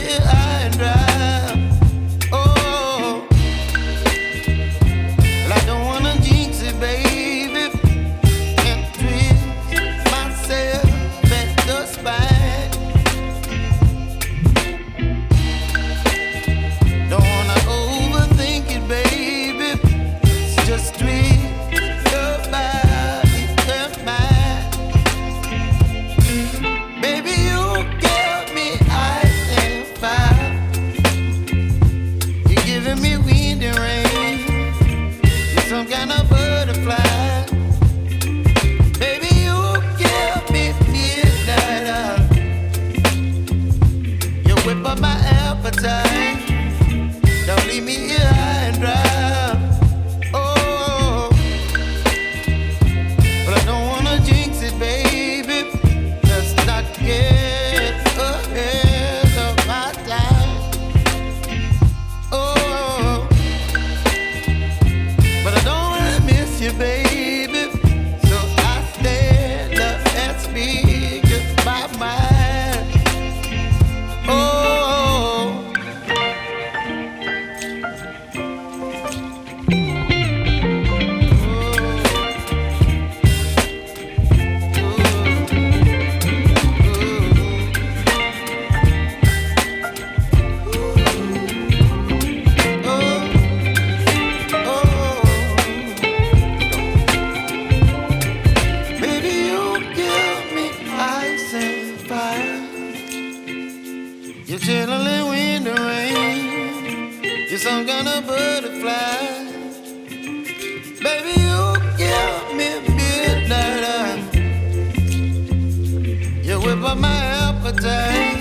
here high and dry. Oh, well, I don't wanna jinx it, baby, and twist myself at the spine. Don't wanna overthink it, baby. It's just twist your body and mine. Baby, you give me ice and fire. You're giving me wind and rain. You're some kind of butterfly. Baby, you give me midnight. You whip up my appetite. Don't leave me here high and dry. Oh, but I don't wanna jinx it, baby. Let's not get ahead of my time. Oh, but I don't wanna miss you, baby. So I stand up and speak my mind. Oh. Baby, you give me ice and fire. You're chilling wind and rain. You're some kind of butterfly. Baby, you give me midnight. You whip up my appetite.